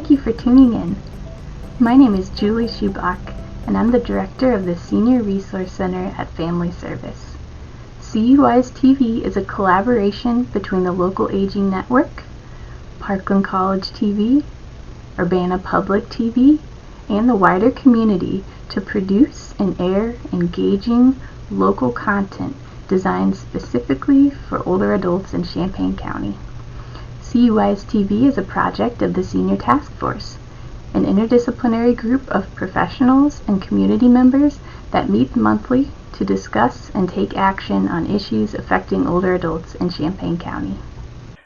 Thank you for tuning in. My name is Julie Schubach, and I'm the director of the Senior Resource Center at Family Service. WiseTV is a collaboration between the local aging network, Parkland College TV, Urbana Public TV, and the wider community to produce and air engaging local content designed specifically for older adults in Champaign County. WiseTV is a project of the Senior Task Force, an interdisciplinary group of professionals and community members that meet monthly to discuss and take action on issues affecting older adults in Champaign County.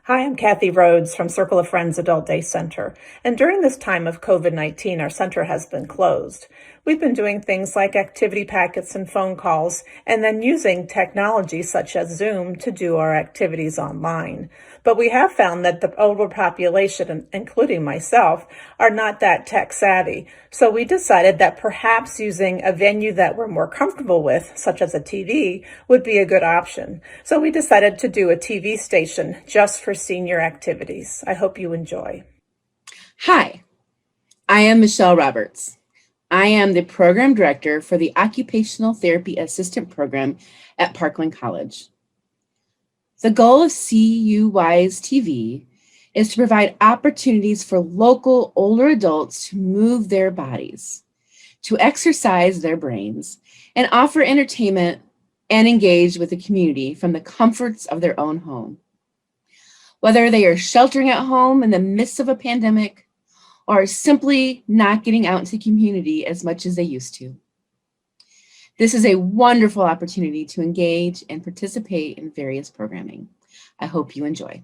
Hi, I'm Kathy Rhodes from Circle of Friends Adult Day Center. And during this time of COVID-19, our center has been closed. We've been doing things like activity packets and phone calls, and then using technology such as Zoom to do our activities online. But we have found that the older population, including myself, are not that tech savvy. So we decided that perhaps using a venue that we're more comfortable with, such as a TV, would be a good option. So we decided to do a TV station just for senior activities. I hope you enjoy. Hi, I am Michelle Roberts. I am the program director for the Occupational Therapy Assistant Program at Parkland College. The goal of WiseTV is to provide opportunities for local older adults to move their bodies, to exercise their brains, and offer entertainment and engage with the community from the comforts of their own home. Whether they are sheltering at home in the midst of a pandemic or simply not getting out into the community as much as they used to. This is a wonderful opportunity to engage and participate in various programming. I hope you enjoy.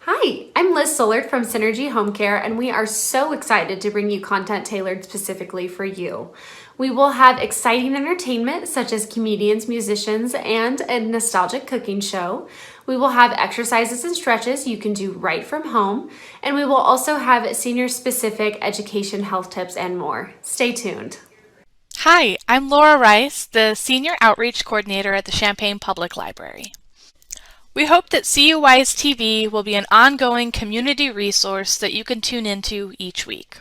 Hi, I'm Liz Sollard from Synergy Home Care, and we are so excited to bring you content tailored specifically for you. We will have exciting entertainment such as comedians, musicians, and a nostalgic cooking show. We will have exercises and stretches you can do right from home, and we will also have senior-specific education, health tips, and more. Stay tuned. Hi, I'm Laura Rice, the Senior Outreach Coordinator at the Champaign Public Library. We hope that WiseTV will be an ongoing community resource that you can tune into each week.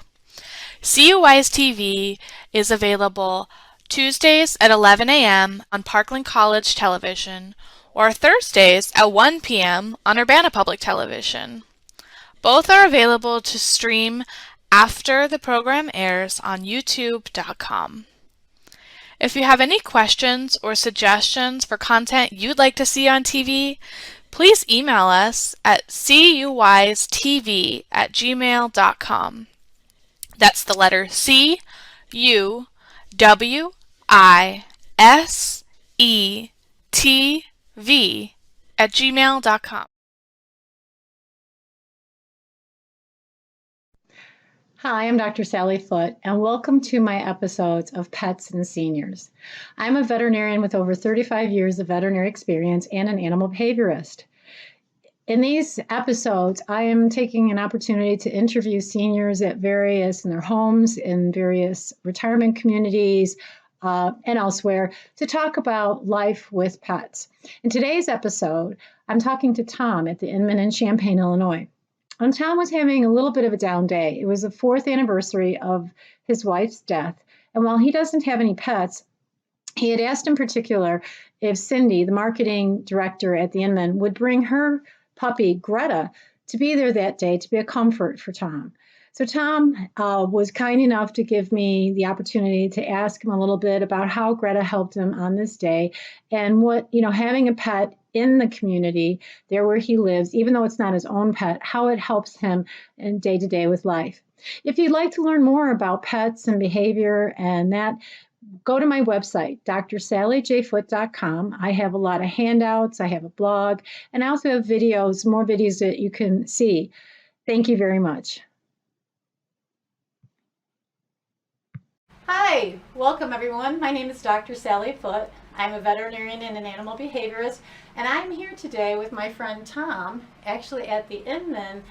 WiseTV is available Tuesdays at 11 a.m. on Parkland College Television or Thursdays at 1 p.m. on Urbana Public Television. Both are available to stream after the program airs on youtube.com. If you have any questions or suggestions for content you'd like to see on TV, please email us at cuwisetv@gmail.com. That's the letter cuwisetv@gmail.com. Hi, I'm Dr. Sally Foote, and welcome to my episodes of Pets and Seniors. I'm a veterinarian with over 35 years of veterinary experience and an animal behaviorist. In these episodes, I am taking an opportunity to interview seniors in their homes, in various retirement communities, and elsewhere to talk about life with pets. In today's episode, I'm talking to Tom at the Inman in Champaign, Illinois. And Tom was having a little bit of a down day. It was the 4th anniversary of his wife's death. And while he doesn't have any pets, he had asked in particular if Cindy, the marketing director at the Inman, would bring her puppy, Greta, to be there that day to be a comfort for Tom. So Tom was kind enough to give me the opportunity to ask him a little bit about how Greta helped him on this day and what, having a pet in the community there where he lives, even though it's not his own pet, how it helps him in day to day with life. If you'd like to learn more about pets and behavior and that, go to my website, drsallyjfoote.com. I have a lot of handouts, I have a blog, and I also have videos, more videos that you can see. Thank you very much. Hi, welcome everyone. My name is Dr. Sally Foote. I'm a veterinarian and an animal behaviorist, and I'm here today with my friend Tom, actually at the Inman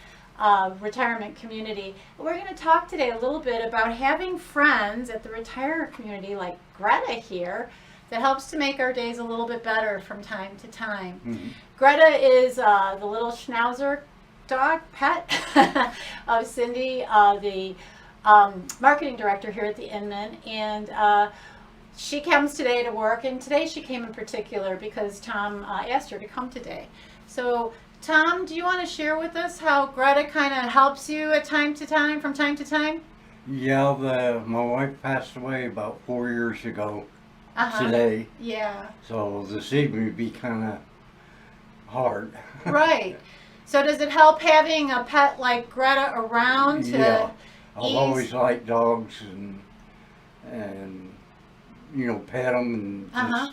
retirement community. We're going to talk today a little bit about having friends at the retirement community like Greta here that helps to make our days a little bit better from time to time. Mm-hmm. Greta is the little schnauzer dog, pet of Cindy, the marketing director here at the Inman, and she comes today to work, and today she came in particular because Tom asked her to come today. So Tom, do you want to share with us how Greta kind of helps you from time to time? Yeah, my wife passed away about 4 years ago today, Yeah. so this evening would be kind of hard. Right. So does it help having a pet like Greta around to Yeah, I've ease? always liked dogs and you know, pet them and just,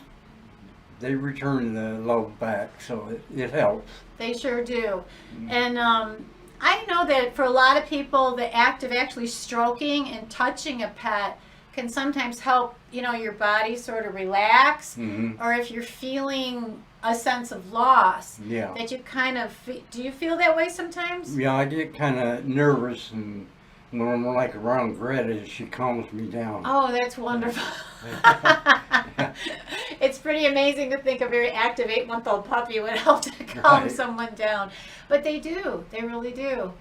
they return the love back, so it helps. They sure do. And I know that for a lot of people, the act of actually stroking and touching a pet can sometimes help, your body sort of relax. Or if you're feeling a sense of loss, Yeah. that you kind of, do you feel that way sometimes? Yeah, I get kind of nervous, and when I'm like around Greta, she calms me down. Oh, that's wonderful. It's pretty amazing to think a very active 8-month-old puppy would help to calm someone down. But they do. They really do.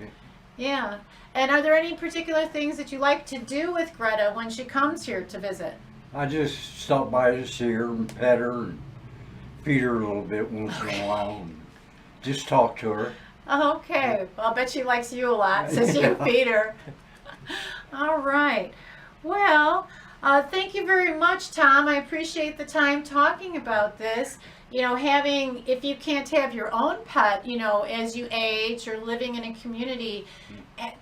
Yeah. And are there any particular things that you like to do with Greta when she comes here to visit? I just stop by to see her and pet her and feed her a little bit once in a while and just talk to her. Okay. Well, I'll bet she likes you a lot since you feed her. All right. Well, thank you very much, Tom. I appreciate the time talking about this. If you can't have your own pet, as you age or living in a community,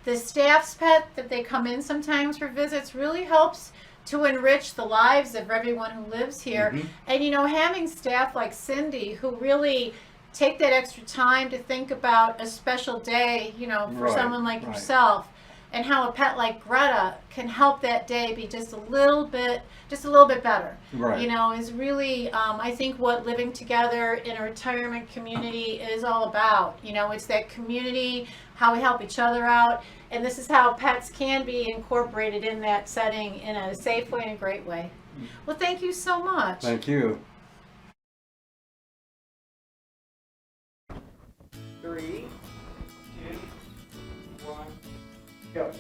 the staff's pet that they come in sometimes for visits really helps to enrich the lives of everyone who lives here. And, having staff like Cindy who really take that extra time to think about a special day, for someone like yourself, and how a pet like Greta can help that day be just a little bit better. Is really, I think, what living together in a retirement community is all about. It's that community, how we help each other out, and this is how pets can be incorporated in that setting in a safe way and a great way. Well, thank you so much. Thank you. 3, 2, 1, go.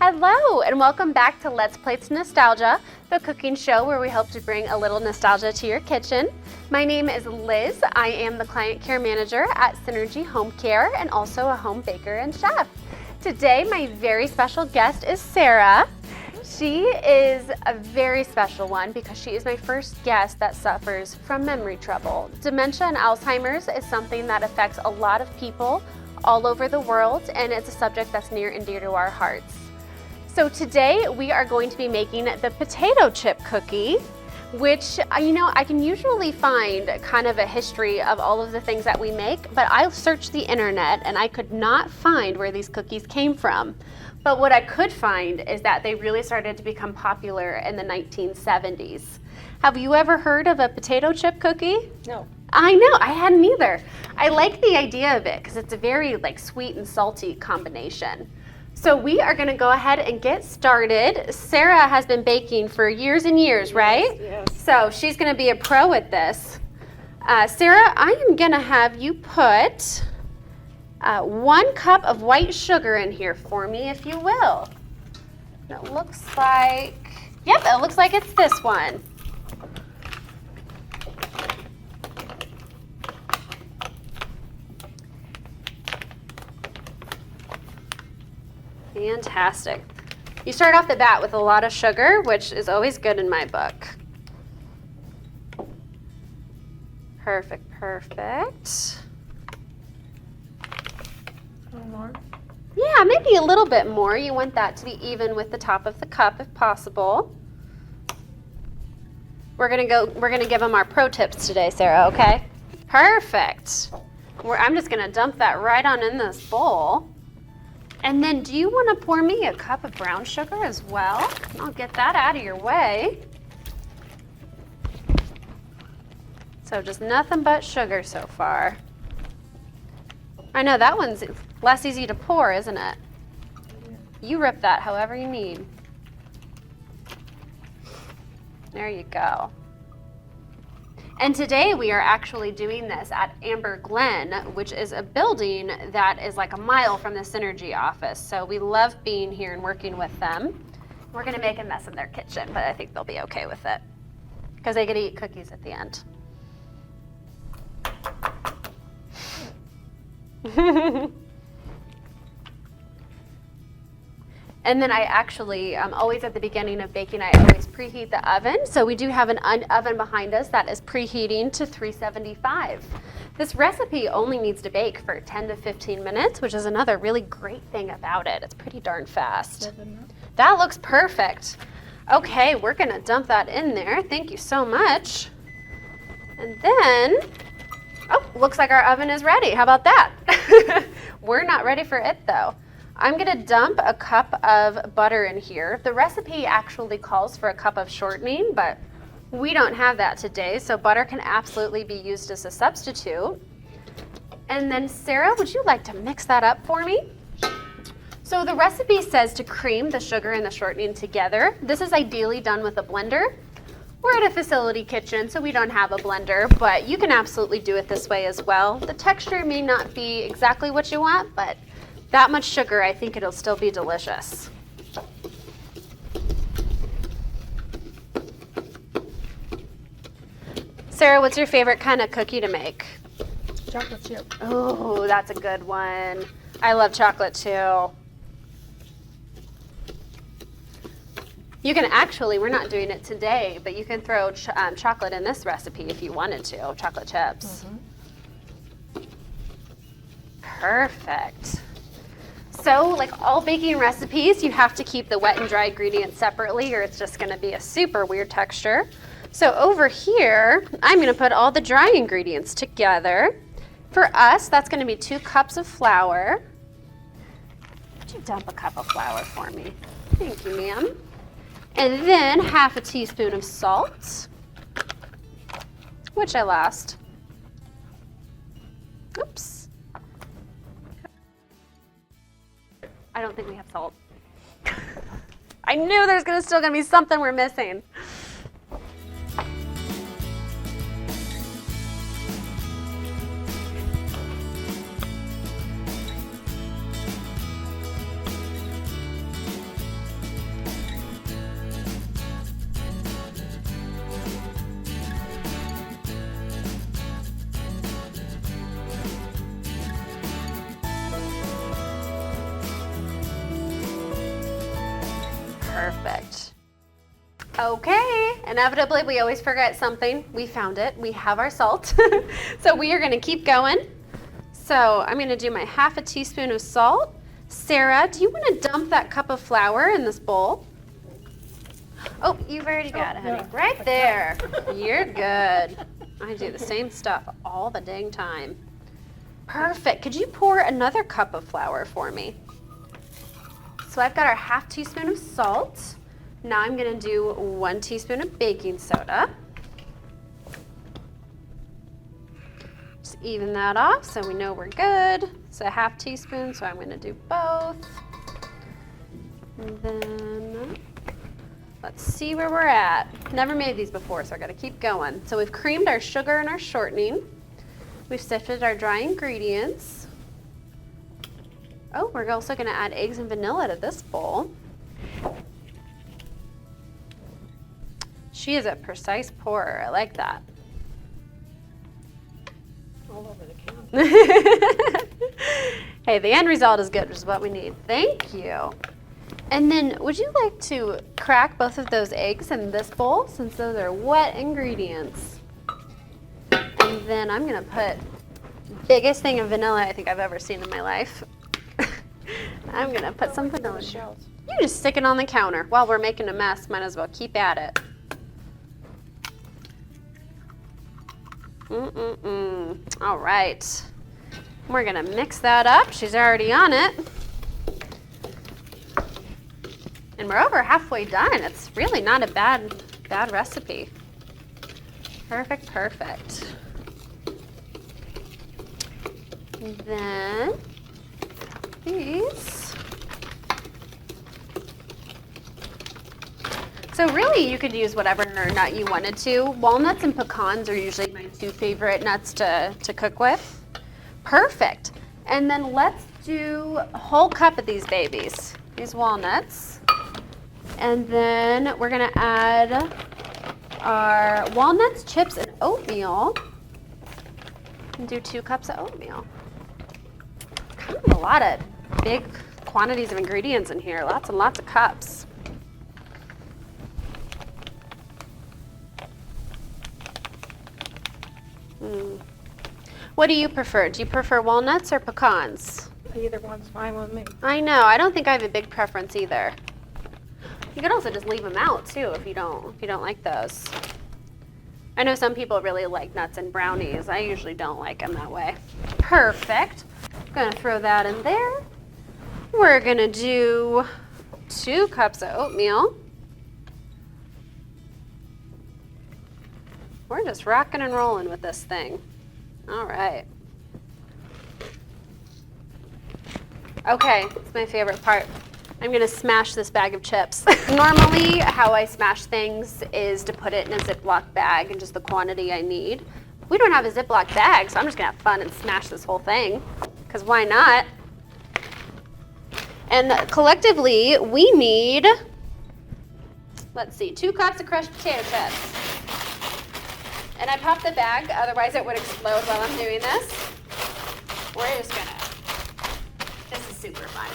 Hello, and welcome back to Let's Plates Nostalgia, the cooking show where we hope to bring a little nostalgia to your kitchen. My name is Liz. I am the client care manager at Synergy Home Care and also a home baker and chef. Today, my very special guest is Sarah. She is a very special one because she is my first guest that suffers from memory trouble. Dementia and Alzheimer's is something that affects a lot of people all over the world, and it's a subject that's near and dear to our hearts. So today we are going to be making the potato chip cookie, which, I can usually find kind of a history of all of the things that we make, but I searched the internet and I could not find where these cookies came from. But what I could find is that they really started to become popular in the 1970s. Have you ever heard of a potato chip cookie? No. I know, I hadn't either. I like the idea of it because it's a very sweet and salty combination. So we are going to go ahead and get started. Sarah has been baking for years and years, right? Yes. So she's going to be a pro at this. Sarah, I am going to have you put 1 cup of white sugar in here for me, if you will. It looks like, it looks like it's this one. Fantastic. You start off the bat with a lot of sugar, which is always good in my book. Perfect, perfect. A little more? Yeah, maybe a little bit more. You want that to be even with the top of the cup if possible. We're gonna give them our pro tips today, Sarah, okay? Perfect. I'm just gonna dump that right on in this bowl. And then do you want to pour me a cup of brown sugar as well? I'll get that out of your way. So just nothing but sugar so far. I know that one's less easy to pour, isn't it? You rip that however you need. There you go. And today we are actually doing this at Amber Glen, which is a building that is like a mile from the Synergy office. So we love being here and working with them. We're gonna make a mess in their kitchen, but I think they'll be okay with it because they get to eat cookies at the end. And then I actually, always at the beginning of baking, I always preheat the oven. So we do have an oven behind us that is preheating to 375. This recipe only needs to bake for 10 to 15 minutes, which is another really great thing about it. It's pretty darn fast. That looks perfect. Okay, we're gonna dump that in there. Thank you so much. And then, oh, looks like our oven is ready. How about that? We're not ready for it though. I'm gonna dump a cup of butter in here. The recipe actually calls for a cup of shortening, but we don't have that today, so butter can absolutely be used as a substitute. And then Sarah, would you like to mix that up for me? So the recipe says to cream the sugar and the shortening together. This is ideally done with a blender. We're at a facility kitchen, so we don't have a blender, but you can absolutely do it this way as well. The texture may not be exactly what you want, but that much sugar, I think it'll still be delicious. Sarah, what's your favorite kind of cookie to make? Chocolate chip. Oh, that's a good one. I love chocolate too. You can actually, we're not doing it today, but you can throw chocolate in this recipe if you wanted to, chocolate chips. Perfect. So, like all baking recipes, you have to keep the wet and dry ingredients separately or it's just gonna be a super weird texture. So over here, I'm gonna put all the dry ingredients together. For us, that's gonna be 2 cups of flour. Would you dump a cup of flour for me? Thank you, ma'am. And then half a teaspoon of salt, which I lost. Oops. I don't think we have salt. I knew there's still gonna be something we're missing. Perfect. Okay, inevitably we always forget something. We found it. We have our salt. So we are gonna keep going. So I'm gonna do my half a teaspoon of salt. Sarah, do you wanna dump that cup of flour in this bowl? Oh, you've already got it, honey. Right there. You're good. I do the same stuff all the dang time. Perfect. Could you pour another cup of flour for me? So I've got our half teaspoon of salt. Now I'm gonna do 1 teaspoon of baking soda. Just even that off so we know we're good. It's a half teaspoon, so I'm gonna do both. And then let's see where we're at. Never made these before, so I gotta keep going. So we've creamed our sugar and our shortening. We've sifted our dry ingredients. Oh, we're also gonna add eggs and vanilla to this bowl. She is a precise pourer, I like that. All over the counter. Hey, the end result is good, which is what we need. Thank you. And then would you like to crack both of those eggs in this bowl since those are wet ingredients? And then I'm gonna put biggest thing of vanilla I think I've ever seen in my life. I'm gonna put some vanilla shells. You just stick it on the counter. While we're making a mess, might as well keep at it. All right. We're gonna mix that up. She's already on it. And we're over halfway done. It's really not a bad recipe. Perfect, perfect. And then these. So really you could use whatever nut you wanted to. Walnuts and pecans are usually my two favorite nuts to cook with. Perfect. And then let's do a whole cup of these babies, these walnuts. And then we're gonna add our walnuts, chips, and oatmeal. And do 2 cups of oatmeal. Kind of a lot of big quantities of ingredients in here, lots and lots of cups. What do you prefer? Do you prefer walnuts or pecans? Either one's fine with me. I know, I don't think I have a big preference either. You could also just leave them out too if you don't like those. I know some people really like nuts and brownies. I usually don't like them that way. Perfect. I'm gonna throw that in there. We're gonna do 2 cups of oatmeal. We're just rocking and rolling with this thing. All right. Okay, it's my favorite part. I'm gonna smash this bag of chips. Normally, how I smash things is to put it in a Ziploc bag and just the quantity I need. We don't have a Ziploc bag, so I'm just gonna have fun and smash this whole thing, because why not? And collectively, we need, let's see, 2 cups of crushed potato chips. And I popped the bag, otherwise it would explode while I'm doing this. We're just gonna, this is super fun.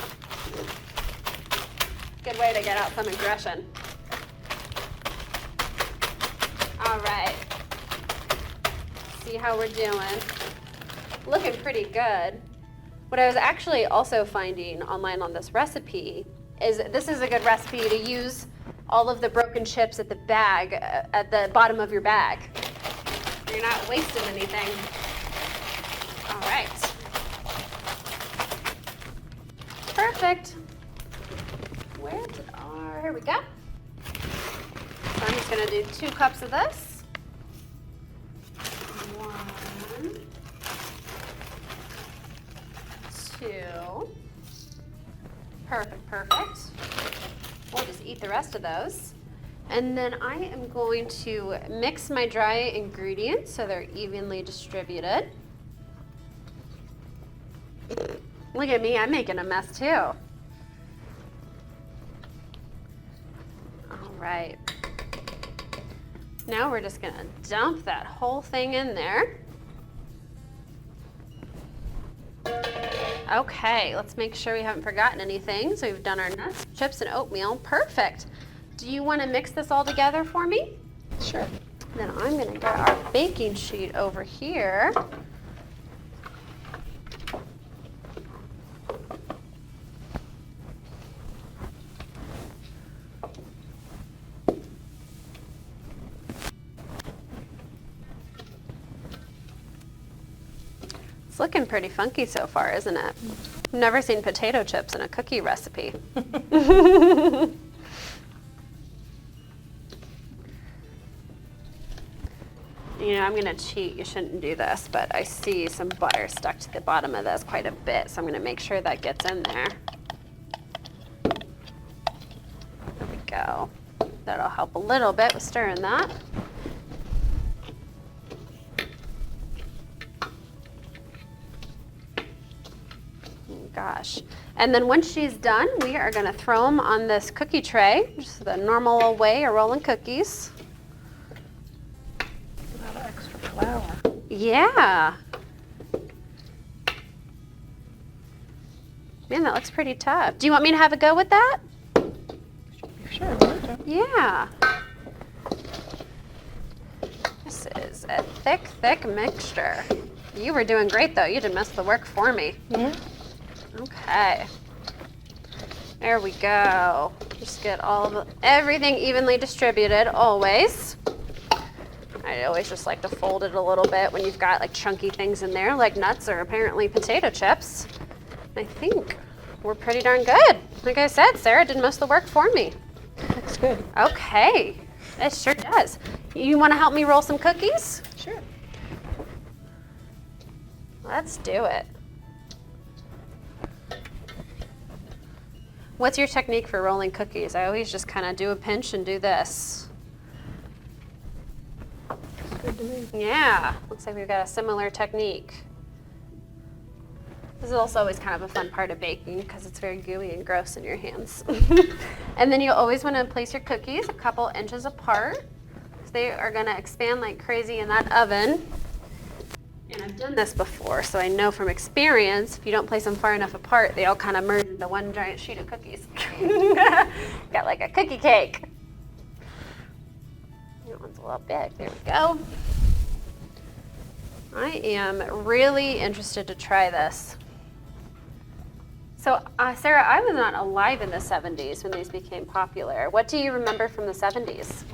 Good way to get out some aggression. All right. See how we're doing. Looking pretty good. What I was actually also finding online on this recipe is this is a good recipe to use all of the broken chips at the bag, at the bottom of your bag. You're not wasting anything. All right. Perfect. Where did our, here we go. So I'm just gonna do 2 cups of this. 1, 2. Perfect, perfect. We'll just eat the rest of those. And then I am going to mix my dry ingredients so they're evenly distributed. Look at me, I'm making a mess too. All right. Now we're just gonna dump that whole thing in there. Okay, let's make sure we haven't forgotten anything. So we've done our nuts, chips, and oatmeal. Perfect. Do you want to mix this all together for me? Sure. Then I'm going to get our baking sheet over here. It's looking pretty funky so far, isn't it? I've never seen potato chips in a cookie recipe. You know, I'm gonna cheat, you shouldn't do this, but I see some butter stuck to the bottom of this quite a bit, so I'm gonna make sure that gets in there. There we go. That'll help a little bit with stirring that. Oh, gosh. And then once she's done, we are gonna throw them on this cookie tray, just the normal way of rolling cookies. Flour. Yeah. Man, that looks pretty tough. Do you want me to have a go with that? Sure. Yeah. This is a thick, thick mixture. You were doing great though. You did most of the work for me. Yeah. Okay. There we go. Just get everything evenly distributed always. I always just like to fold it a little bit when you've got like chunky things in there, like nuts or apparently potato chips. I think we're pretty darn good. Like I said, Sarah did most of the work for me. Looks good. Okay, it sure does. You want to help me roll some cookies? Sure. Let's do it. What's your technique for rolling cookies? I always just kind of do a pinch and do this. Good to me. Yeah, looks like we've got a similar technique. This is also always kind of a fun part of baking because it's very gooey and gross in your hands. And then you always want to place your cookies a couple inches apart. They are going to expand like crazy in that oven. And I've done this before, so I know from experience, if you don't place them far enough apart, they all kind of merge into one giant sheet of cookies. Got like a cookie cake. That one's a little big. There we go. I am really interested to try this. So, Sarah, I was not alive in the 70s when these became popular. What do you remember from the 70s?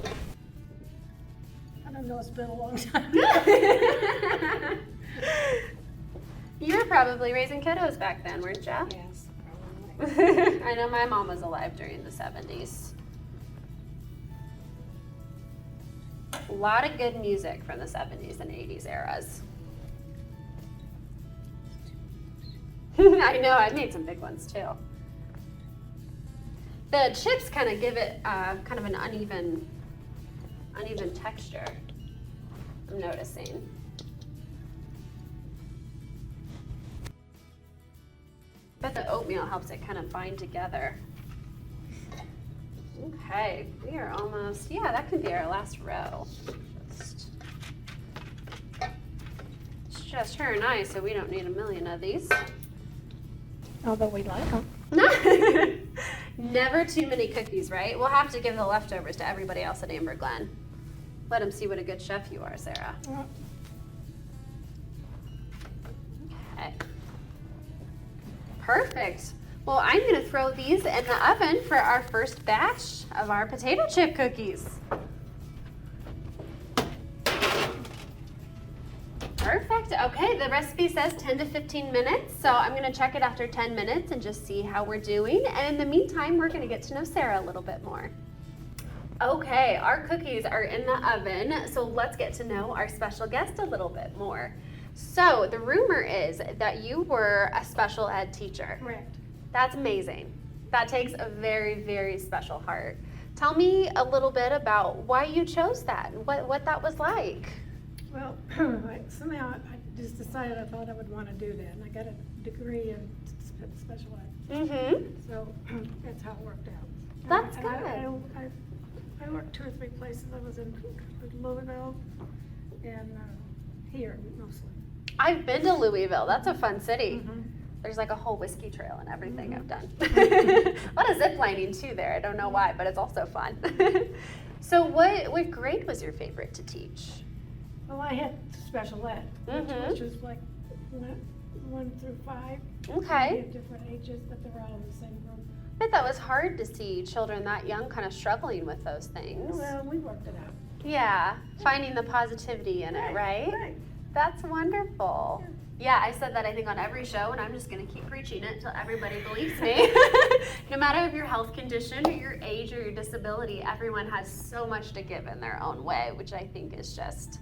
I don't know, it's been a long time. You were probably raising kiddos back then, weren't you? Yes, probably. I know my mom was alive during the 70s. A lot of good music from the 70s and 80s eras. I know, I made some big ones too. The chips kind of give it kind of an uneven texture, I'm noticing. But the oatmeal helps it kind of bind together. Okay, we are almost, yeah, that could be our last row. It's just her and I, so we don't need a million of these. Although we like them. Never too many cookies, right? We'll have to give the leftovers to everybody else at Amber Glen. Let them see what a good chef you are, Sarah. Okay. Perfect. Well, I'm going to throw these in the oven for our first batch of our potato chip cookies. Perfect. Okay, the recipe says 10 to 15 minutes, so I'm going to check it after 10 minutes and just see how we're doing. And in the meantime, we're going to get to know Sarah a little bit more. Okay, our cookies are in the oven, so let's get to know our special guest a little bit more. So the rumor is that you were a special ed teacher. Correct. That's amazing. That takes a very, very special heart. Tell me a little bit about why you chose that and what that was like. Well, somehow I just decided I thought I would want to do that, and I got a degree in special ed. Mm-hmm. So that's how it worked out. That's And good. I worked 2 or 3 places. I was in Louisville and here mostly. I've been to Louisville. That's a fun city. Mhm. There's like a whole whiskey trail and everything I've done. A lot of zip lining too there. I don't know why, but it's also fun. So what grade was your favorite to teach? Well, I had special ed, which was like 1 through 5. Okay. We had different ages, but they were all in the same group. I bet that was hard to see children that young kind of struggling with those things. Well, we worked it out. Yeah, finding the positivity in it, right? Right. That's wonderful. Yeah, I said that I think on every show, and I'm just going to keep preaching it until everybody believes me. No matter of your health condition or your age or your disability, everyone has so much to give in their own way, which I think is just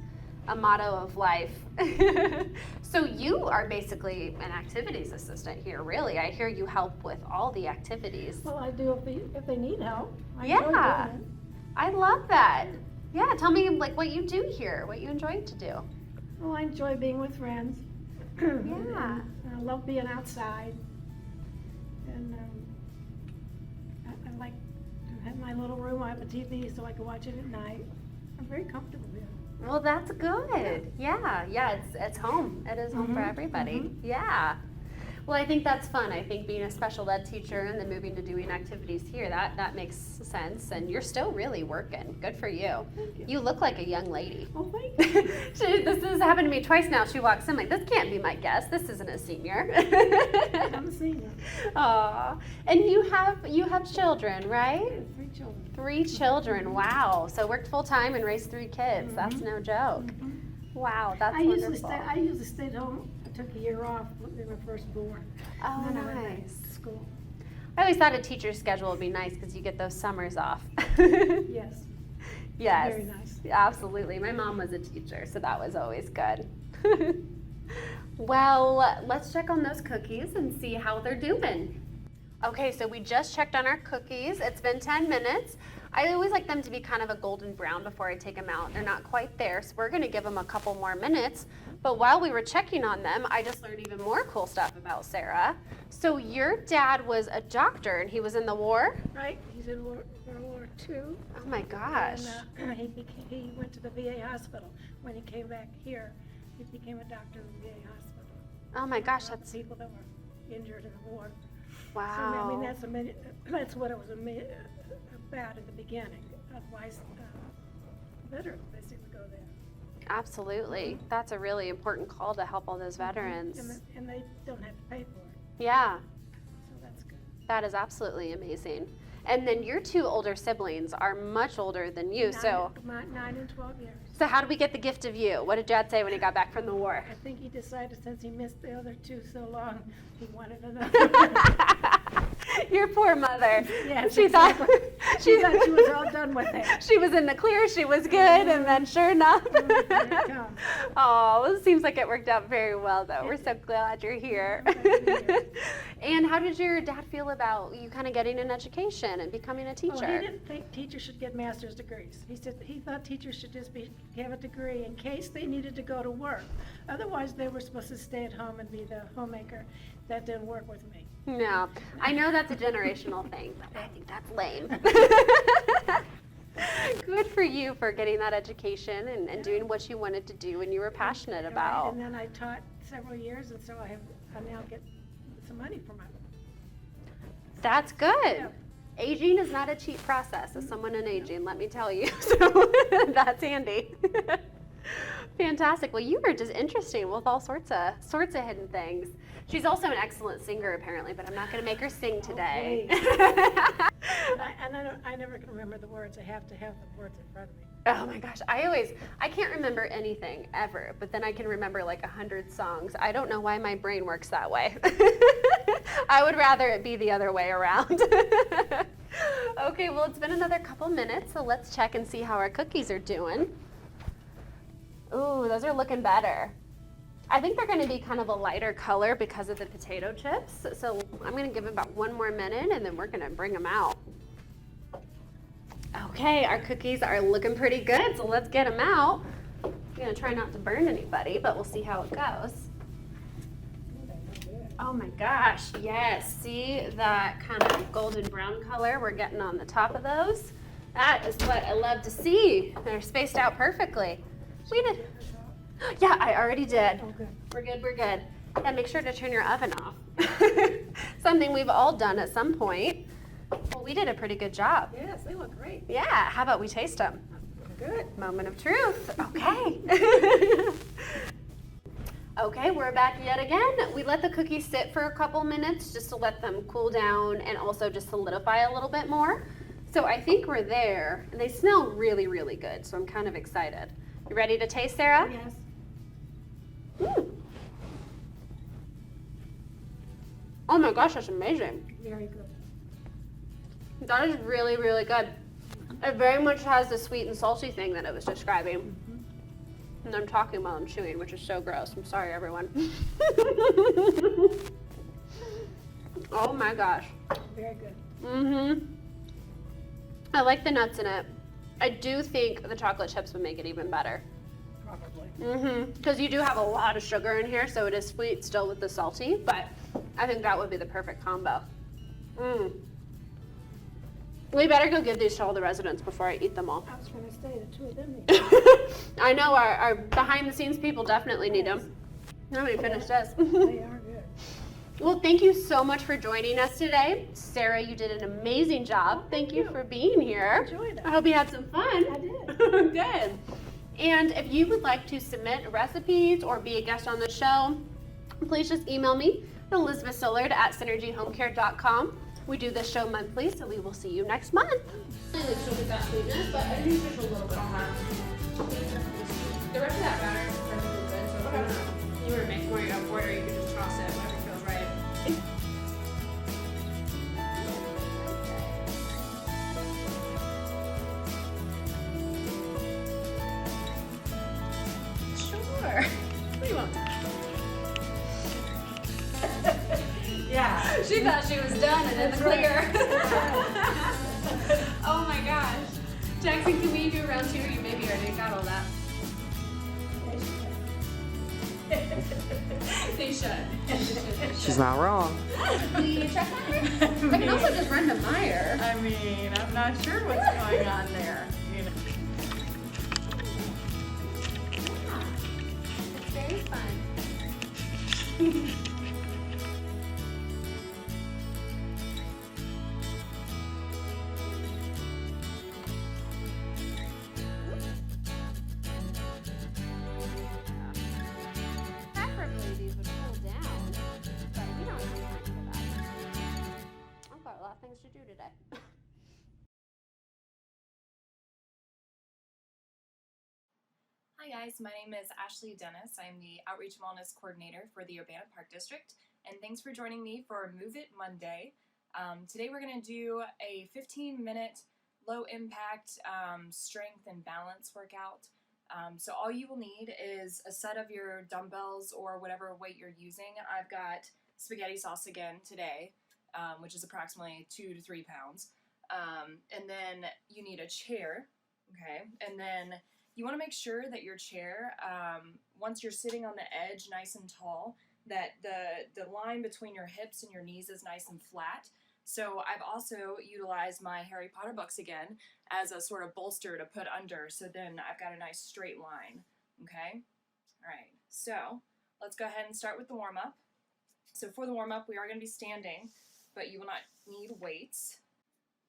a motto of life. So you are basically an activities assistant here, really. I hear you help with all the activities. Well, I do if they need help. I enjoy Yeah, doing it. I love that. Yeah, tell me like what you do here, what you enjoy to do. Well, I enjoy being with friends. Yeah. I love being outside. And I like to have my little room. I have a TV so I can watch it at night. I'm very comfortable here. Well, that's good. Yeah, it's home. It is home for everybody. Yeah. Well, I think that's fun. I think being a special ed teacher and then moving to doing activities here, that makes sense. And you're still really working. Good for you. Thank you. You look like a young lady. Oh, thank you. This has happened to me twice now. She walks in like, this can't be my guest. This isn't a senior. I'm a senior. Aw. And you have children, right? 3 children. 3 children. Wow. So worked full time and raised 3 kids. That's no joke. Wow, that's I usually wonderful. stayed home. I took a year off when they were first born. Oh, And then I went back nice. to school. I always thought a teacher's schedule would be nice because you get those summers off. Yes. Yes. Very nice. Absolutely. My mom was a teacher, so that was always good. Well, let's check on those cookies and see how they're doing. Okay, so we just checked on our cookies. It's been 10 minutes. I always like them to be kind of a golden brown before I take them out. They're not quite there, so we're gonna give them a couple more minutes. But while we were checking on them, I just learned even more cool stuff about Sarah. So your dad was a doctor and he was in the war? Right, he's in World War II. Oh my gosh. And he went to the VA hospital. When he came back here, he became a doctor in the VA hospital. Oh my gosh, Helped that's, people that were injured in the war. wow. So, I mean, that's what it was about in the beginning. Otherwise, veterans basically go there. Absolutely. That's a really important call to help all those veterans. And they don't have to pay for it, Yeah, so that's good. that is absolutely amazing. And then your two older siblings are much older than you, so 9 and 12 years. so how did we get the gift of you? What did Dad say when he got back from the war? I think he decided since he missed the other two so long, he wanted another. Your poor mother. Yes, she exactly. thought She thought she was all done with it. she was in the clear, she was good, and then sure enough. Here it comes. Oh, it seems like it worked out very well, though. We're so glad you're here. I'm glad to be here. And how did your dad feel about you kind of getting an education and becoming a teacher? Well, he didn't think teachers should get master's degrees. He said he thought teachers should just have a degree in case they needed to go to work. Otherwise, they were supposed to stay at home and be the homemaker. That didn't work with me. No, I know that's a generational thing, but I think that's lame. Good for you for getting that education and doing what you wanted to do and you were passionate Right, about. and then I taught several years, and so I now get some money from it. That's good. Yeah. Aging is not a cheap process as someone in aging, let me tell you. So that's handy. Fantastic. Well, you were just interesting with all sorts of hidden things. She's also an excellent singer, apparently, but I'm not going to make her sing today. I never can remember the words. I have to have the words in front of me. Oh my gosh, I can't remember anything ever, but then I can remember like 100 songs. I don't know why my brain works that way. I would rather it be the other way around. Okay, well, it's been another couple minutes, so let's check and see how our cookies are doing. Ooh, those are looking better. I think they're going to be kind of a lighter color because of the potato chips. So I'm going to give it about 1 more minute and then we're going to bring them out. Okay, our cookies are looking pretty good, so let's get them out. I'm going to try not to burn anybody, but we'll see how it goes. Oh my gosh, yes. See that kind of golden brown color we're getting on the top of those? That is what I love to see. They're spaced out perfectly. We did. Yeah, I already did. Oh, good. We're good, we're good. And make sure to turn your oven off. Something we've all done at some point. Well, we did a pretty good job. Yes, they look great. Yeah, how about we taste them? Good. Moment of truth. Okay. Okay, we're back yet again. We let the cookies sit for a couple minutes just to let them cool down and also just solidify a little bit more. So I think we're there. And they smell really, really good, so I'm kind of excited. You ready to taste, Sarah? Yes. Oh my gosh, that's amazing. Very good. That is really, really good. It very much has the sweet and salty thing that I was describing. And I'm talking while I'm chewing, which is so gross. I'm sorry, everyone. Oh my gosh. Very good. Mm-hmm. I like the nuts in it. I do think the chocolate chips would make it even better. Probably. Mm-hmm. Because you do have a lot of sugar in here, so it is sweet still with the salty, but I think that would be the perfect combo. We better go give these to all the residents before I eat them all. I was going to say the two of them. Need I know our behind the scenes people definitely need them. Let me finish this. they are good. Well, thank you so much for joining us today. Sarah, you did an amazing job. Thank you for being here. Enjoyed it. I hope you had some fun. I did. Good. And if you would like to submit recipes or be a guest on the show, please just email me at elizabethsillard@synergyhomecare.com. We do this show monthly, so we will see you next month. The rest of that batter is perfectly good, so if you were to make more, you have order, you can just toss it whenever it feels right. Sure. What do you want? Yeah. She thought she was done and in the clear. Oh my gosh. Jackson, can we do round two? You maybe already got all that. They should. She's not wrong. The truck ladder? I can also just run to Meyer. I mean, I'm not sure what's going on there. You know. Yeah. It's very fun. Preferably these would cool down, but we don't have time for that. I've got a lot of things to do today. Hi guys, my name is Ashley Dennis. I'm the Outreach Wellness Coordinator for the Urbana Park District, and thanks for joining me for Move It Monday. Today we're going to do a 15-minute low-impact strength and balance workout. So all you will need is a set of your dumbbells or whatever weight you're using. I've got spaghetti sauce again today, which is approximately 2 to 3 pounds. And then you need a chair, okay? And then you want to make sure that your chair, once you're sitting on the edge nice and tall, that the line between your hips and your knees is nice and flat. So I've also utilized my Harry Potter books again as a sort of bolster to put under, so then I've got a nice straight line, okay? All right, so let's go ahead and start with the warm-up. So for the warm-up, we are going to be standing, but you will not need weights.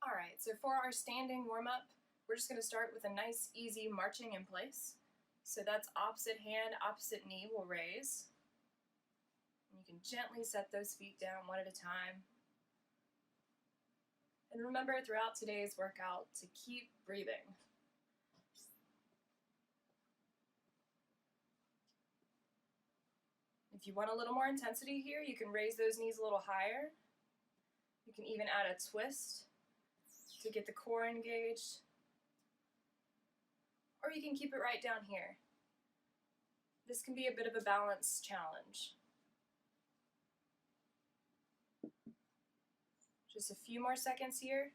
All right, so for our standing warm-up, we're just going to start with a nice, easy marching in place. So that's opposite hand, opposite knee will raise. And you can gently set those feet down one at a time. And remember throughout today's workout to keep breathing. If you want a little more intensity here, you can raise those knees a little higher. You can even add a twist to get the core engaged. Or you can keep it right down here. This can be a bit of a balance challenge. Just a few more seconds here.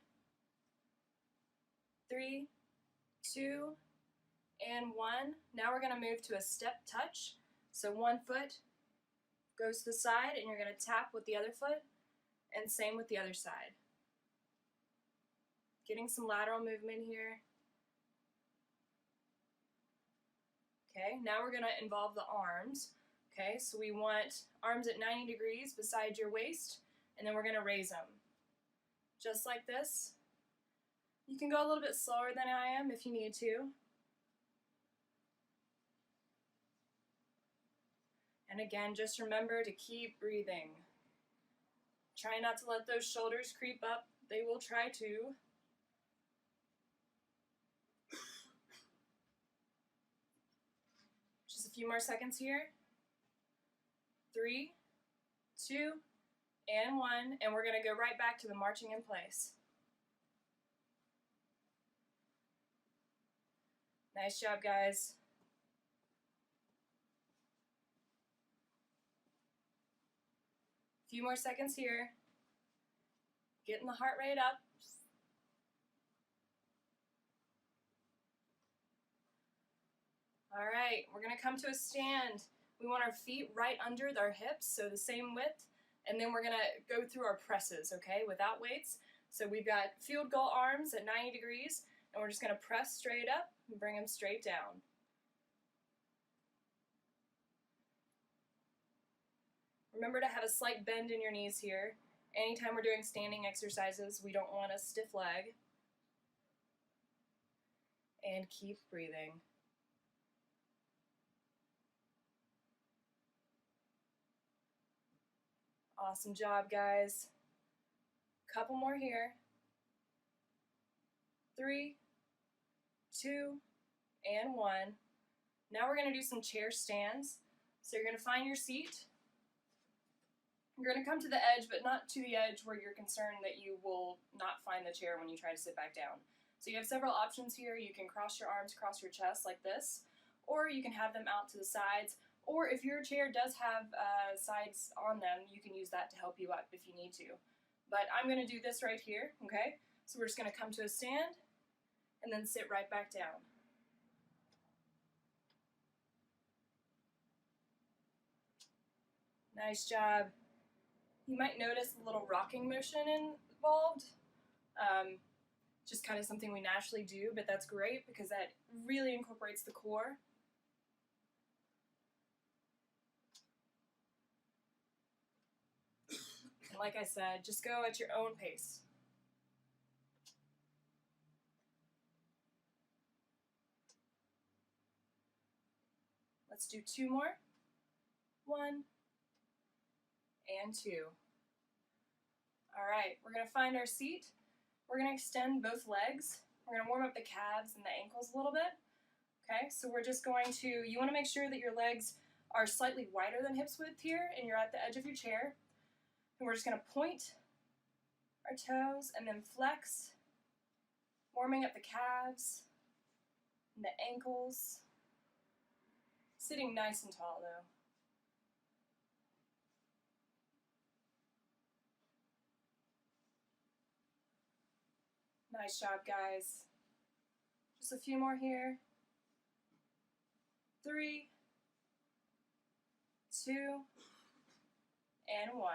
3, 2, and 1. Now we're going to move to a step touch. So one foot goes to the side and you're going to tap with the other foot, and same with the other side. Getting some lateral movement here. Okay, now we're going to involve the arms. Okay, so we want arms at 90 degrees beside your waist, and then we're going to raise them. Just like this. You can go a little bit slower than I am if you need to. And again, just remember to keep breathing. Try not to let those shoulders creep up. They will try to. Just a few more seconds here. 3, 2, and 1, and we're going to go right back to the marching in place. Nice job, guys. A few more seconds here. Getting the heart rate up. All right, we're going to come to a stand. We want our feet right under our hips, so the same width. And then we're going to go through our presses, okay, without weights. So we've got field goal arms at 90 degrees, and we're just going to press straight up and bring them straight down. Remember to have a slight bend in your knees here. Anytime we're doing standing exercises, we don't want a stiff leg. And keep breathing. Awesome job, guys. Couple more here. 3, 2, and 1. Now we're going to do some chair stands. So you're going to find your seat. You're going to come to the edge, but not to the edge where you're concerned that you will not find the chair when you try to sit back down. So you have several options here. You can cross your arms across your chest like this, or you can have them out to the sides. Or if your chair does have sides on them, you can use that to help you up if you need to. but I'm going to do this right here, okay? So we're just going to come to a stand and then sit right back down. Nice job. You might notice a little rocking motion involved. Just kind of something we naturally do, but that's great because that really incorporates the core. And like I said, just go at your own pace. Let's do 2 more. 1 and 2. All right, we're going to find our seat. We're going to extend both legs. We're going to warm up the calves and the ankles a little bit. Okay, so we're just going to, you want to make sure that your legs are slightly wider than hips width here and you're at the edge of your chair. And we're just going to point our toes and then flex, warming up the calves and the ankles. Sitting nice and tall though. Nice job, guys. Just a few more here. 3, 2, and 1.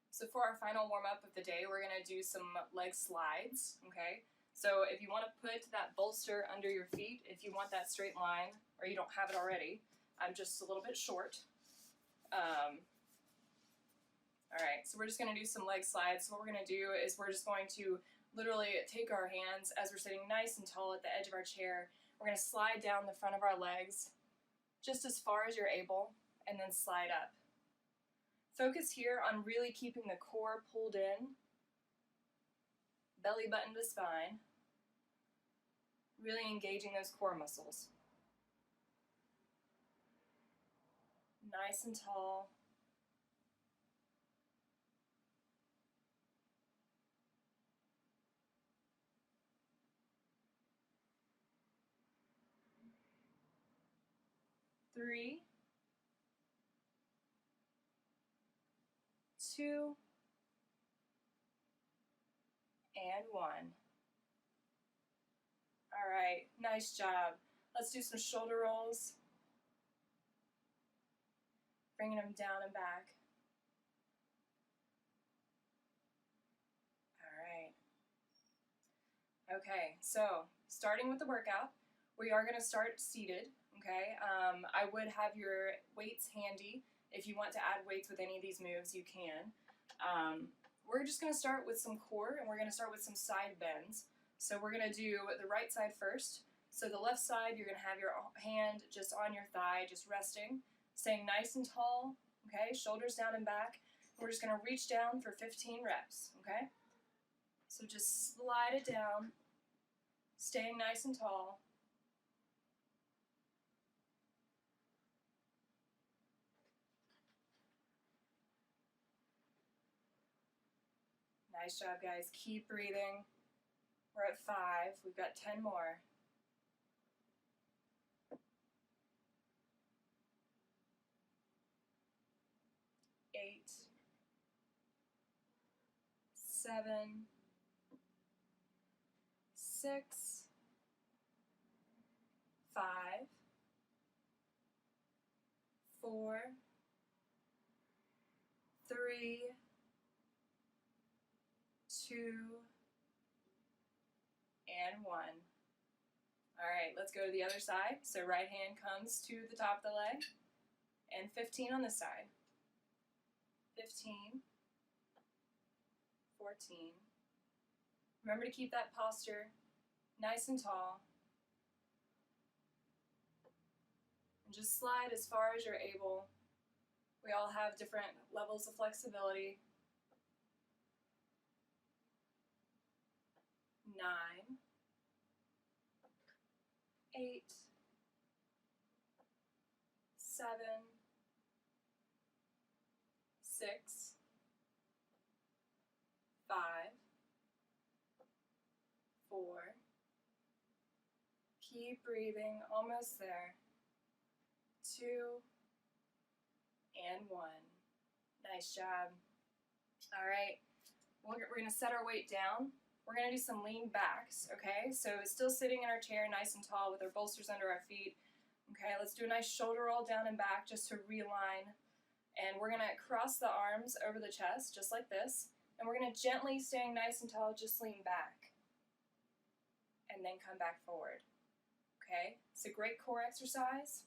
So for our final warm-up of the day, we're going to do some leg slides, okay? So if you want to put that bolster under your feet, if you want that straight line, or you don't have it already, I'm just a little bit short. All right, so we're just going to do some leg slides. So what we're going to do is we're just going to literally take our hands as we're sitting nice and tall at the edge of our chair. We're going to slide down the front of our legs just as far as you're able, and then slide up. Focus here on really keeping the core pulled in, belly button to spine, really engaging those core muscles. Nice and tall. Three, 2, and 1. All right, nice job. Let's do some shoulder rolls. Bringing them down and back. All right. Okay, so starting with the workout, we are going to start seated, okay? I would have your weights handy. If you want to add weights with any of these moves, you can. We're just going to start with some core, and we're going to start with some side bends. So we're going to do the right side first. So the left side, you're going to have your hand just on your thigh, just resting, staying nice and tall, okay? Shoulders down and back. We're just going to reach down for 15 reps, okay? So just slide it down, staying nice and tall. Nice job, guys. Keep breathing. We're at 5. We've got 10 more. 8, 7, 6, 5, 4, 3, 2, and 1. All right, let's go to the other side. So right hand comes to the top of the leg, and 15 on this side. 15, 14. Remember to keep that posture nice and tall. And just slide as far as you're able. We all have different levels of flexibility. 9, 8, 7, 6, 5, 4. Keep breathing, almost there. 2, and 1. Nice job. All right, we're going to set our weight down. We're going to do some lean backs, okay? So still sitting in our chair nice and tall with our bolsters under our feet. Okay, let's do a nice shoulder roll down and back just to realign. And we're going to cross the arms over the chest just like this. And we're going to gently, staying nice and tall, just lean back. And then come back forward. Okay, it's a great core exercise.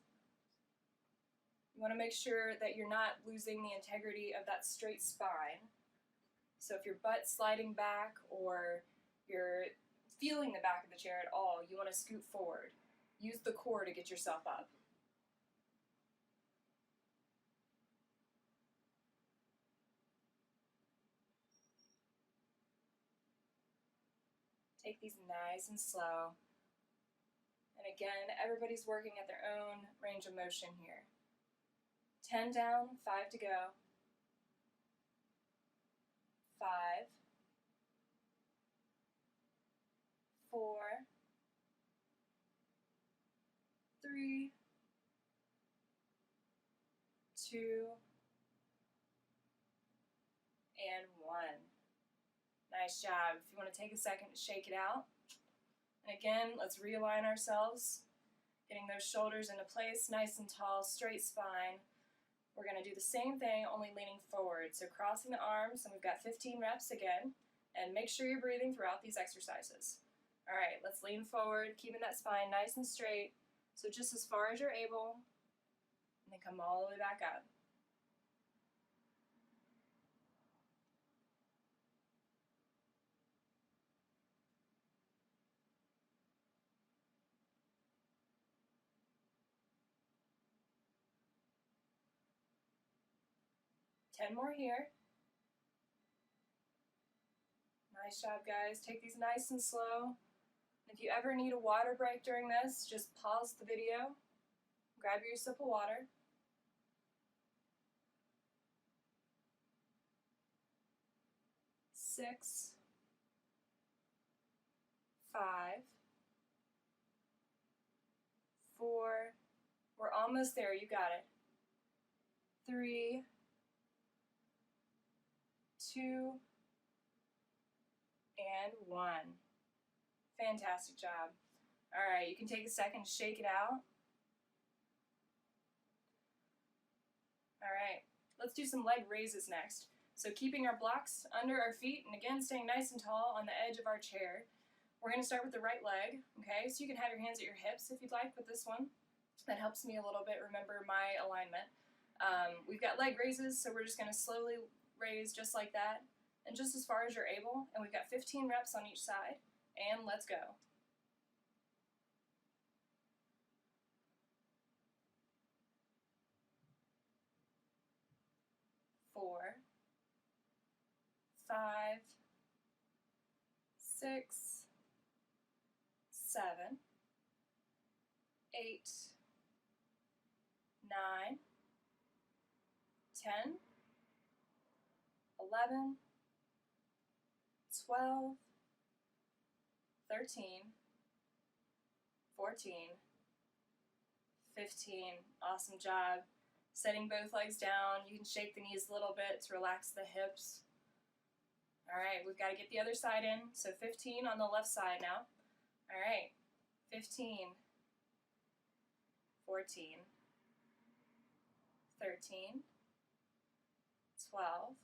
You want to make sure that you're not losing the integrity of that straight spine. So if your butt's sliding back or you're feeling the back of the chair at all, you want to scoot forward. Use the core to get yourself up. Take these nice and slow. And again, everybody's working at their own range of motion here. 10 down, 5 to go. 5, 4, 3, 2, and 1. Nice job. If you want to take a second to shake it out. And again, let's realign ourselves, getting those shoulders into place, nice and tall, straight spine. We're going to do the same thing, only leaning forward. So crossing the arms, and we've got 15 reps again. And make sure you're breathing throughout these exercises. All right, let's lean forward, keeping that spine nice and straight. So just as far as you're able, and then come all the way back up. Ten more here. Nice job, guys. Take these nice and slow. If you ever need a water break during this, just pause the video, grab your sip of water. Six, 5, 4, we're almost there, you got it. 3, 2, and 1. Fantastic job. All right, you can take a second to shake it out. All right, let's do some leg raises next. So keeping our blocks under our feet, and again, staying nice and tall on the edge of our chair. We're going to start with the right leg, okay? So you can have your hands at your hips if you'd like with this one. That helps me a little bit remember my alignment. We've got leg raises, so we're just going to slowly raise just like that, and just as far as you're able. And we've got 15 reps on each side, and let's go. 4, 5, 6, 7, 8, 9, 10, 11, 12, 13, 14, 15. Awesome job. Setting both legs down. You can shake the knees a little bit to relax the hips. All right, we've got to get the other side in. So 15 on the left side now. All right, 15, 14, 13, 12,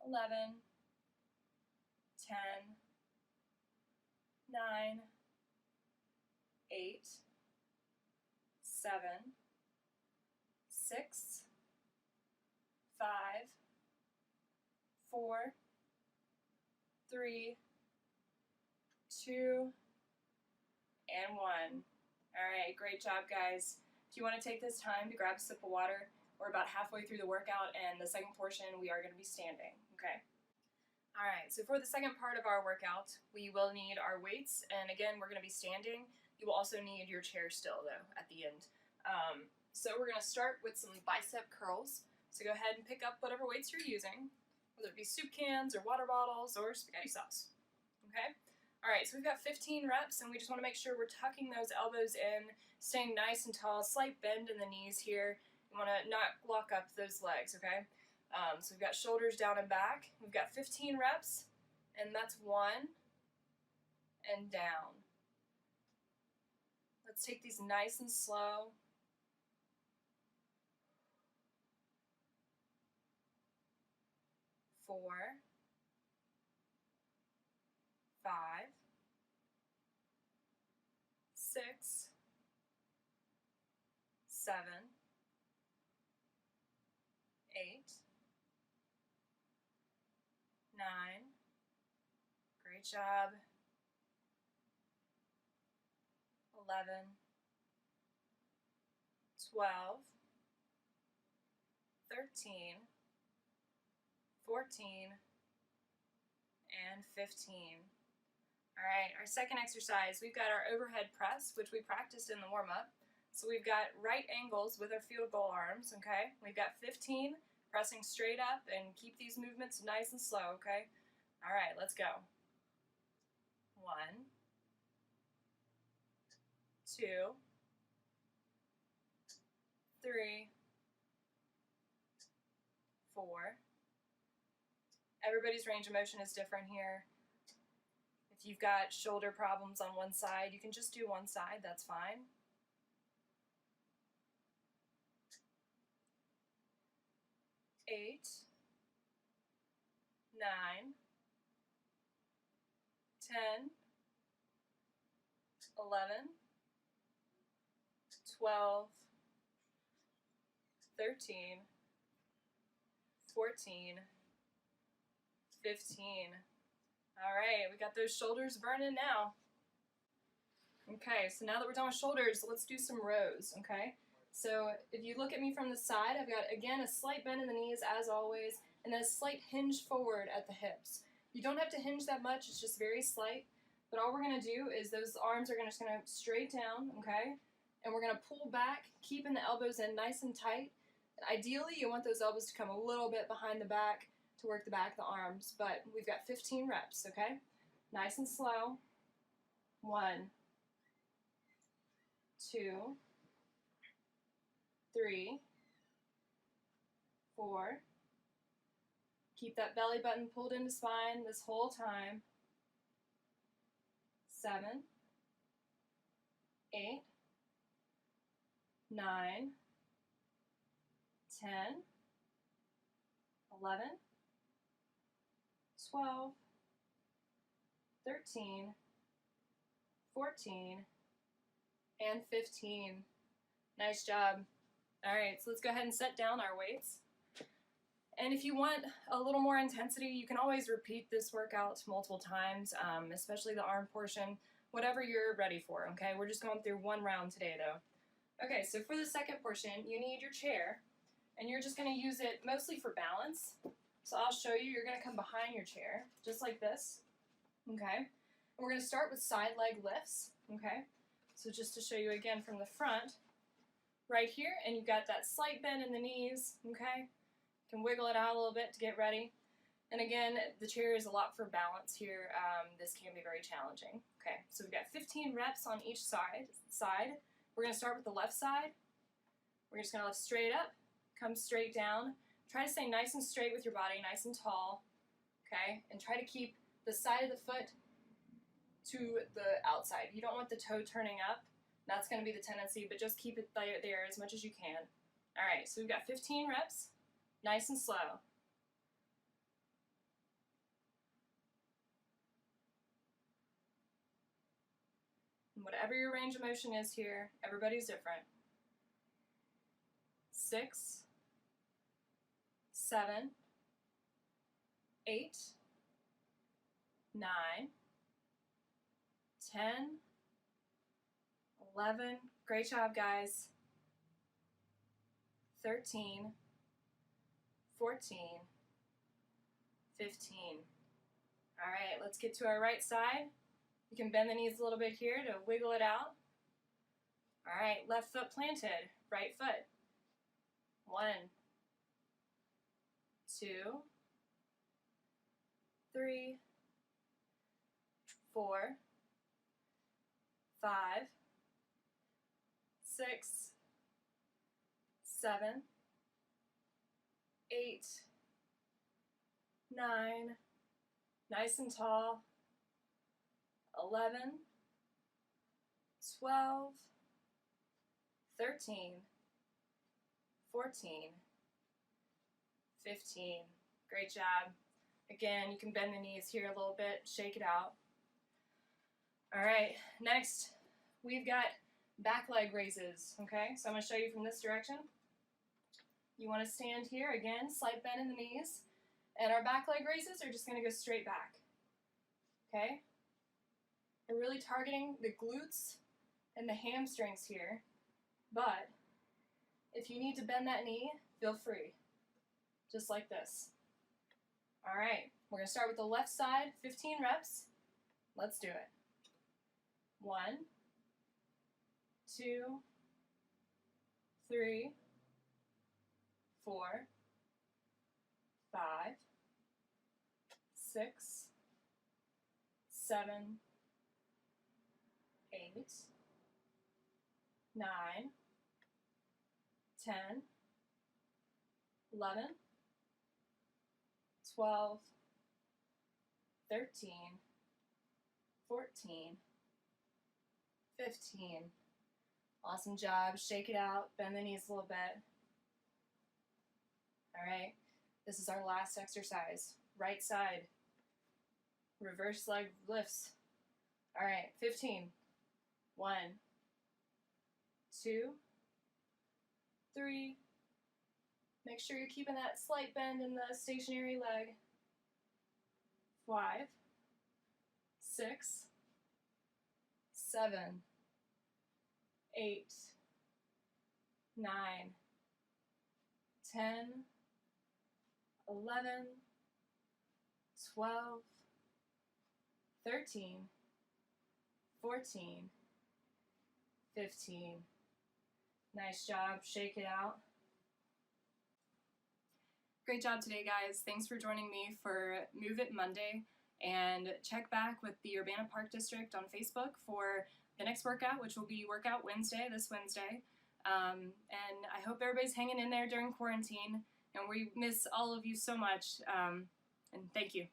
11, 10, 9, 8, 7, 6, 5, 4, 3, 2, and 1. All right, great job, guys. If you want to take this time to grab a sip of water, we're about halfway through the workout, and the second portion, we are going to be standing, okay? All right, so for the second part of our workout, we will need our weights, and again, we're going to be standing. You will also need your chair still, though, at the end. So we're going to start with some bicep curls. So go ahead and pick up whatever weights you're using, whether it be soup cans or water bottles or spaghetti sauce, okay? All right, so we've got 15 reps, and we just want to make sure we're tucking those elbows in, staying nice and tall, slight bend in the knees here. You want to not lock up those legs, okay? So we've got shoulders down and back. We've got 15 reps, and that's 1 and down. Let's take these nice and slow. 4, 5, 6, 7, 8, 9. Great job. 11, 12, 13, 14, and 15. All right, our second exercise, we've got our overhead press, which we practiced in the warm-up. So we've got right angles with our field goal arms, okay? We've got 15, pressing straight up, and keep these movements nice and slow, okay? All right, let's go. 1, 2, 3, 4. Everybody's range of motion is different here. If you've got shoulder problems on one side, you can just do one side, that's fine. 8, 9, 10, 11, 12, 13, 14, 15. All right, we got those shoulders burning now. Okay, so now that we're done with shoulders, let's do some rows, okay? So if you look at me from the side, I've got, again, a slight bend in the knees as always, and then a slight hinge forward at the hips. You don't have to hinge that much, it's just very slight, but all we're gonna do is those arms are just gonna straight down, okay? And we're gonna pull back, keeping the elbows in nice and tight. Ideally, you want those elbows to come a little bit behind the back to work the back of the arms, but we've got 15 reps, okay? Nice and slow. 1, 2, 3, 4. Keep that belly button pulled into spine this whole time. 7, 8, 9, 10, 11, 12, 13, 14, and 15. Nice job. All right, so let's go ahead and set down our weights. And if you want a little more intensity, you can always repeat this workout multiple times, especially the arm portion, whatever you're ready for, okay? We're just going through one round today, though. Okay, so for the second portion, you need your chair, and you're just going to use it mostly for balance. So I'll show you. You're going to come behind your chair, just like this, okay? And we're going to start with side leg lifts, okay? So just to show you again from the front, right here, and you've got that slight bend in the knees, okay? You can wiggle it out a little bit to get ready. And again, the chair is a lot for balance here. This can be very challenging. Okay, so we've got 15 reps on each side. We're going to start with the left side. We're just going to lift straight up, come straight down. Try to stay nice and straight with your body, nice and tall. Okay, and try to keep the side of the foot to the outside. You don't want the toe turning up. That's going to be the tendency, but just keep it there as much as you can. All right, so we've got 15 reps, nice and slow. And whatever your range of motion is here, everybody's different. 6, 7, 8, 9, 10, 11, great job guys, 13, 14, 15. All right, let's get to our right side. You can bend the knees a little bit here to wiggle it out. All right, left foot planted, right foot. 1, 2, 3, 4, 5, 6, 7, 8, 9, nice and tall, 11, 12, 13, 14, 15. Great job. Again, you can bend the knees here a little bit, shake it out. All right, next we've got back leg raises, okay? So I'm going to show you from this direction. You want to stand here, again, slight bend in the knees, and our back leg raises are just going to go straight back, okay? We're really targeting the glutes and the hamstrings here, but if you need to bend that knee, feel free, just like this. All right, we're going to start with the left side, 15 reps. Let's do it. 1, 2, 3, 4, 5, 6, 7, 8, 9, 10, 11, 12, 13, 14, 15. Awesome job. Shake it out. Bend the knees a little bit. All right. This is our last exercise. Right side. Reverse leg lifts. All right. 15. 1, 2, 3. Make sure you're keeping that slight bend in the stationary leg. 5, 6, 7, 8, 9, 10, 11, 12, 13, 14, 15. Nice job. Shake it out. Great job today, guys. Thanks for joining me for Move It Monday. And check back with the Urbana Park District on Facebook for the next workout, which will be Workout Wednesday, this Wednesday. And I hope everybody's hanging in there during quarantine. And we miss all of you so much. And thank you.